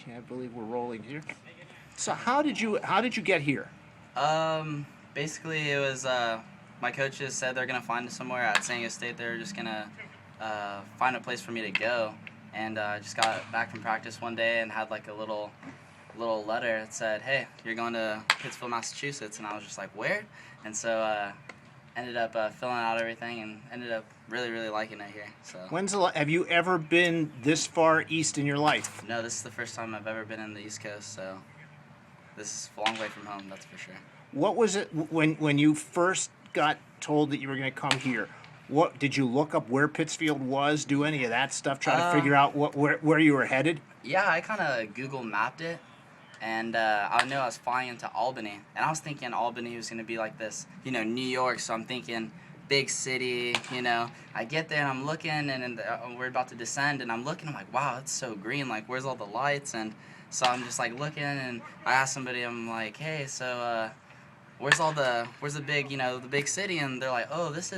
Okay, I believe we're rolling here. So how did you get here? Basically, it was my coaches said they're gonna find us somewhere at San Diego State. They're just gonna find a place for me to go, and I just got back from practice one day and had like a little letter that said, "Hey, you're going to Pittsfield, Massachusetts," and I was just like, "Where?" And so ended up filling out everything and ended up really liking it here. So. Have you ever been this far east in your life? No, this is the first time I've ever been in the East Coast, so this is a long way from home, that's for sure. What was it when you first got told that you were going to come here? What did you look up where Pittsfield was? Do any of that stuff? Try to figure out where you were headed? Yeah, I kind of Google mapped it, and I knew I was flying into Albany, and I was thinking Albany was going to be like this, New York. So I'm thinking big city. I get there and I'm looking, and we're about to descend, and I'm looking. I'm like, wow, it's so green. Like, where's all the lights? And so I'm just like looking, and I asked somebody. I'm like, hey, so where's the big, the big city? And they're like, oh, this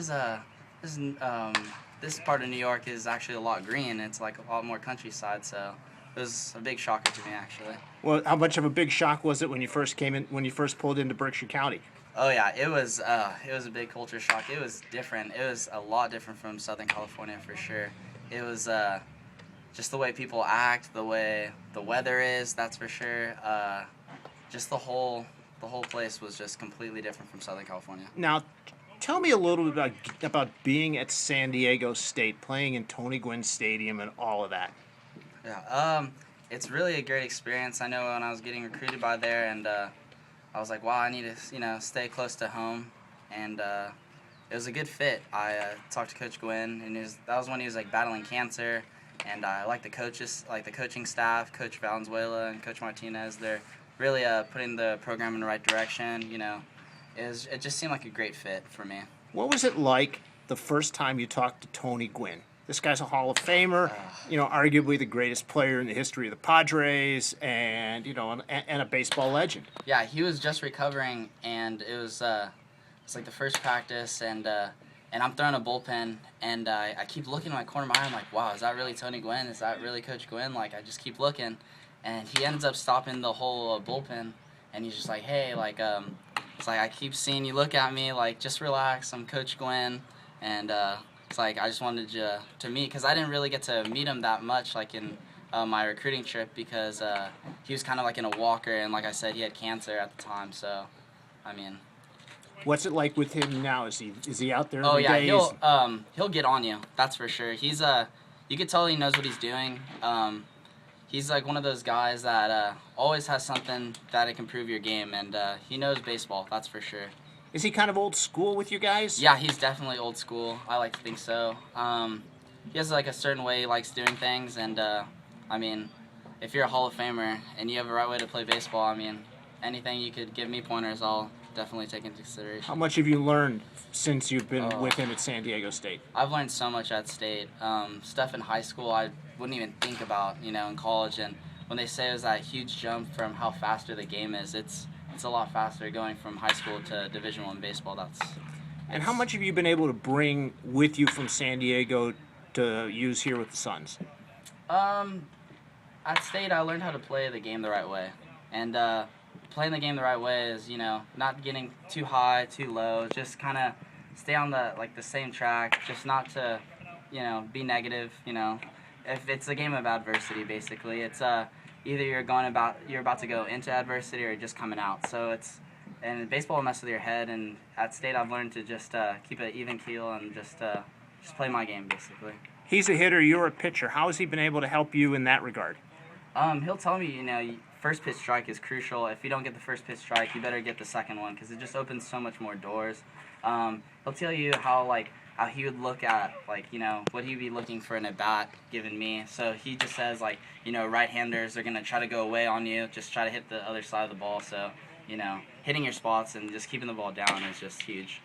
part of New York is actually a lot green. It's like a lot more countryside. So it was a big shocker to me, actually. Well, how much of a big shock was it when you first pulled into Berkshire County? Oh yeah, it was a big culture shock. It was different. It was a lot different from Southern California for sure. It was just the way people act, the way the weather is, that's for sure. Just the whole place was just completely different from Southern California. Now, tell me a little bit about being at San Diego State, playing in Tony Gwynn Stadium and all of that. Yeah, it's really a great experience. I know when I was getting recruited by there, and I was like, wow, I need to, stay close to home, and it was a good fit. I talked to Coach Gwynn, and that was when he was like battling cancer, and I like the coaches, like the coaching staff, Coach Valenzuela and Coach Martinez. They're really putting the program in the right direction. It just seemed like a great fit for me. What was it like the first time you talked to Tony Gwynn? This guy's a Hall of Famer, arguably the greatest player in the history of the Padres, and and a baseball legend. Yeah, he was just recovering, and it was it's like the first practice, and I'm throwing a bullpen, and I keep looking in my corner of my eye. I'm like, wow, is that really Tony Gwynn? Is that really Coach Gwynn? Like, I just keep looking, and he ends up stopping the whole bullpen, and he's just like, hey, like, it's like, I keep seeing you look at me, like, just relax. I'm Coach Gwynn, and it's like I just wanted you to meet, because I didn't really get to meet him that much, like in my recruiting trip, because he was kind of like in a walker, and like I said, he had cancer at the time. So, I mean, what's it like with him now? Is he out there? Oh every yeah, day? He'll get on you. That's for sure. He's you could tell he knows what he's doing. He's like one of those guys that always has something that it can improve your game, and he knows baseball. That's for sure. Is he kind of old school with you guys? Yeah, he's definitely old school. I like to think so. He has like a certain way he likes doing things, and I mean, if you're a Hall of Famer and you have a right way to play baseball, I mean, anything you could give me pointers, I'll definitely take into consideration. How much have you learned since you've been with him at San Diego State? I've learned so much at State. Stuff in high school I wouldn't even think about, in college. And when they say it was that huge jump from how faster the game is, it's a lot faster going from high school to Division I baseball. And how much have you been able to bring with you from San Diego to use here with the Suns? At State, I learned how to play the game the right way. And playing the game the right way is, not getting too high, too low, just kind of stay on the same track, just not to, be negative, If it's a game of adversity, basically, it's either you're about to go into adversity or just coming out. So and baseball will mess with your head, and at State I've learned to just keep an even keel and just play my game, basically. He's a hitter, you're a pitcher. How has he been able to help you in that regard? He'll tell me, first pitch strike is crucial. If you don't get the first pitch strike, you better get the second one, because it just opens so much more doors. He'll tell you how he would look at, what he'd be looking for in a bat given me. So he just says, right-handers are going to try to go away on you, just try to hit the other side of the ball. So, hitting your spots and just keeping the ball down is just huge.